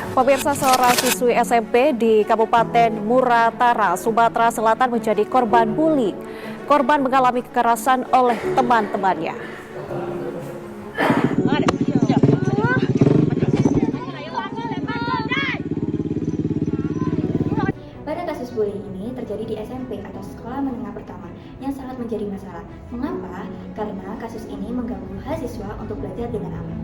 Pemirsa, seorang siswi SMP di Kabupaten Muratara, Sumatera Selatan menjadi korban bullying. Korban mengalami kekerasan oleh teman-temannya. Pada kasus bullying ini terjadi di SMP atau sekolah menengah pertama yang sangat menjadi masalah. Mengapa? Karena kasus ini mengganggu hak siswa untuk belajar dengan aman.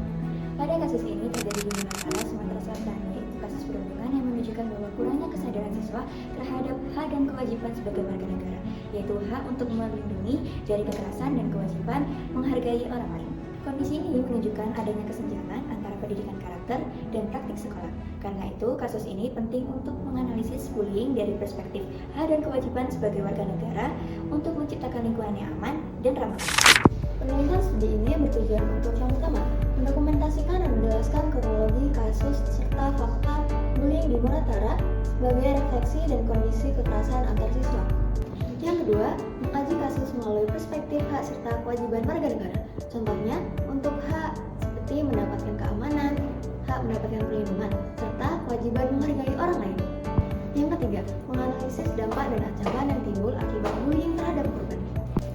Pada kasus ini terjadi di Muratara, Sumatera Selatan, yaitu kasus perundungan yang menunjukkan bahwa kurangnya kesadaran siswa terhadap hak dan kewajiban sebagai warga negara, yaitu hak untuk melindungi dari kekerasan dan kewajiban menghargai orang lain. Kondisi ini menunjukkan adanya kesenjangan antara pendidikan karakter dan praktik sekolah. Karena itu, kasus ini penting untuk menganalisis bullying dari perspektif hak dan kewajiban sebagai warga negara untuk menciptakan lingkungan yang aman dan ramah. Penulisan studi ini bertujuan untuk yang pertama, mendokumentasikan dan menjelaskan kronologi kasus serta fakta bullying di Muratara sebagai refleksi dan kondisi kekerasan antar siswa. Yang kedua, mengkaji kasus melalui perspektif hak serta kewajiban warga negara. Contohnya, untuk hak seperti mendapatkan keamanan, hak mendapatkan perlindungan, serta kewajiban menghargai orang lain. Yang ketiga, menganalisis dampak dan ancaman yang timbul akibat bullying terhadap korban.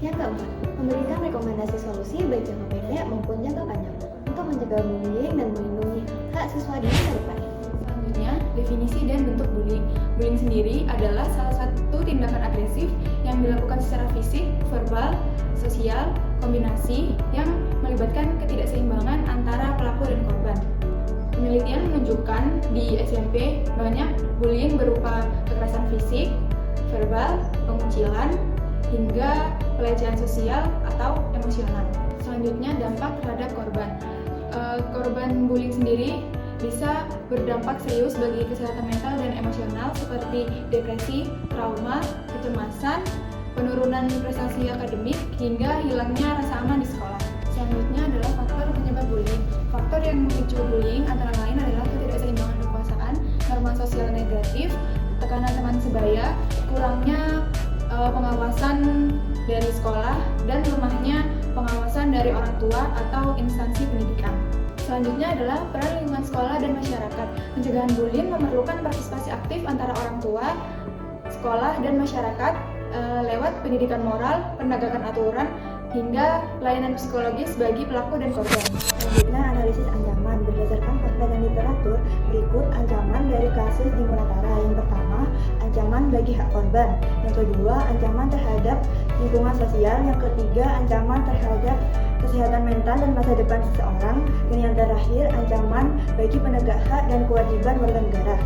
Yang keempat, memberikan rekomendasi solusi baik jangka pendek maupun jangka panjang untuk mencegah bullying dan melindungi hak siswa di masa depan. Selanjutnya, definisi dan bentuk bullying. Bullying sendiri adalah salah satu tindakan agresif yang dilakukan secara fisik, verbal, sosial, kombinasi yang melibatkan ketidakseimbangan antara pelaku dan korban. Penelitian menunjukkan di SMP banyak bullying berupa kekerasan fisik, verbal, pengucilan, hingga pelecehan sosial atau emosional. Selanjutnya, dampak terhadap korban. Korban bullying sendiri bisa berdampak serius bagi kesehatan mental dan emosional seperti depresi, trauma, kecemasan, penurunan prestasi akademik, hingga hilangnya rasa aman di sekolah. Selanjutnya adalah faktor penyebab bullying. Faktor yang memicu bullying antara lain adalah ketidakseimbangan kekuasaan, norma sosial negatif, tekanan teman sebaya, kurangnya pengawasan dari sekolah, dan lemahnya pengawasan dari orang tua atau instansi pendidikan. Selanjutnya adalah peran lingkungan sekolah dan masyarakat. Pencegahan bullying memerlukan partisipasi aktif antara orang tua, sekolah, dan masyarakat lewat pendidikan moral, penegakan aturan, hingga pelayanan psikologis bagi pelaku dan korban. Selanjutnya, analisis ancaman berdasarkan fakta dan literatur. Berikut ancaman dari kasus di Muratara. Yang pertama, ancaman bagi hak korban. Yang kedua, ancaman terhadap lingkungan sosial. Yang ketiga, ancaman terhadap kesehatan mental dan masa depan seseorang. Dan yang terakhir, ancaman bagi penegak hak dan kewajiban warga negara.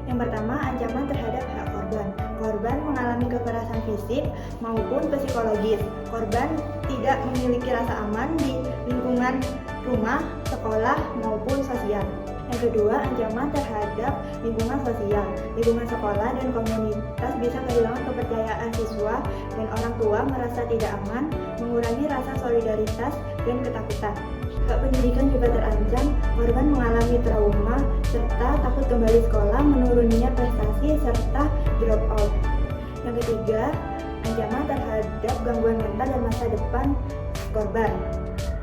Yang pertama, ancaman terhadap hak korban. Korban mengalami kekerasan fisik maupun psikologis. Korban tidak memiliki rasa aman di lingkungan rumah, sekolah, maupun sosial. Yang kedua, ancaman terhadap lingkungan sosial. Lingkungan sekolah dan komunitas bisa kehilangan kepercayaan siswa dan orang tua, merasa tidak aman, mengurangi rasa solidaritas dan ketakutan. Hak pendidikan juga terancam, korban mengalami trauma, serta takut kembali sekolah, menurunnya prestasi, serta drop out. Yang ketiga, ancaman terhadap gangguan mental dan masa depan korban.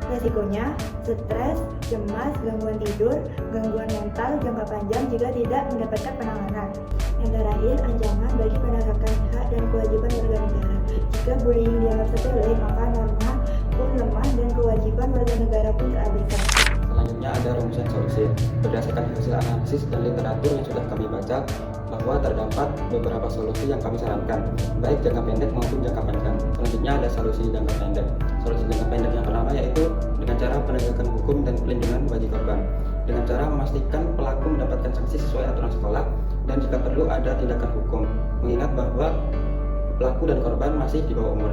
Resikonya, stres, cemas, gangguan tidur, gangguan mental jangka panjang jika tidak mendapatkan penanganan. Yang terakhir, ancaman bagi penegakan hak dan kewajiban warga negara. Jika bullying dianggap sepele, maka norma pun lemah dan kewajiban warga negara pun terabaikan. Selanjutnya ada rumusan solusi. Berdasarkan hasil analisis dan literatur yang sudah kami baca, bahwa terdapat beberapa solusi yang kami sarankan, baik jangka pendek maupun jangka panjang. Selanjutnya ada solusi jangka pendek. Solusi jangka pendek yang pertama yaitu dengan cara penegakan hukum dan pelindungan bagi korban. Dengan cara memastikan pelaku mendapatkan sanksi sesuai aturan sekolah dan jika perlu ada tindakan hukum, mengingat bahwa pelaku dan korban masih di bawah umur.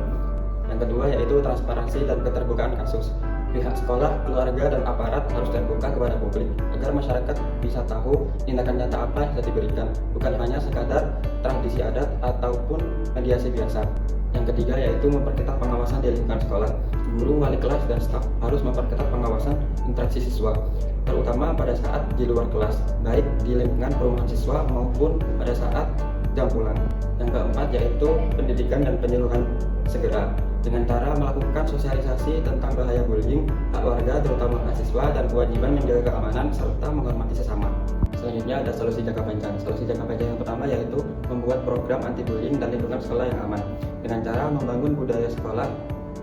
Yang kedua yaitu transparansi dan keterbukaan kasus. Pihak sekolah, keluarga, dan aparat harus terbuka kepada publik agar masyarakat bisa tahu tindakan nyata apa yang sudah diberikan, bukan hanya sekadar tradisi adat ataupun mediasi biasa. Yang ketiga yaitu memperketat pengawasan di lingkungan sekolah. Guru, wali kelas, dan staf harus memperketat pengawasan interaksi siswa, terutama pada saat di luar kelas, baik di lingkungan perumahan siswa maupun pada saat jam pulang. Yang keempat yaitu pendidikan dan penyuluhan segera. dengan cara melakukan sosialisasi tentang bahaya bullying, hak warga terutama mahasiswa, dan kewajiban menjaga keamanan serta menghormati sesama. Selanjutnya ada solusi jangka panjang. Solusi jangka panjang yang pertama yaitu membuat program anti-bullying dan lingkungan sekolah yang aman dengan cara membangun budaya sekolah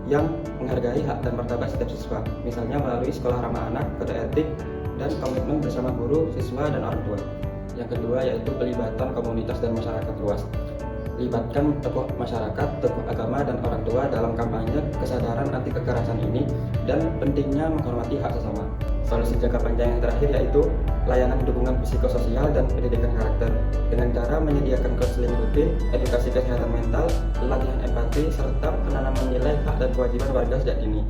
yang menghargai hak dan martabat setiap siswa, misalnya melalui sekolah ramah anak, kode etik, dan komitmen bersama guru, siswa, dan orang tua. Yang kedua yaitu pelibatan komunitas dan masyarakat luas. Libatkan tokoh masyarakat, tokoh agama, dan orang tua dalam kampanye kesadaran anti kekerasan ini dan pentingnya menghormati hak sesama. Solusi jangka panjang yang terakhir yaitu layanan dukungan psikososial dan pendidikan karakter dengan cara menyediakan konseling rutin, edukasi kesehatan mental, latihan empati, serta penanaman nilai hak dan kewajiban warga sejak dini.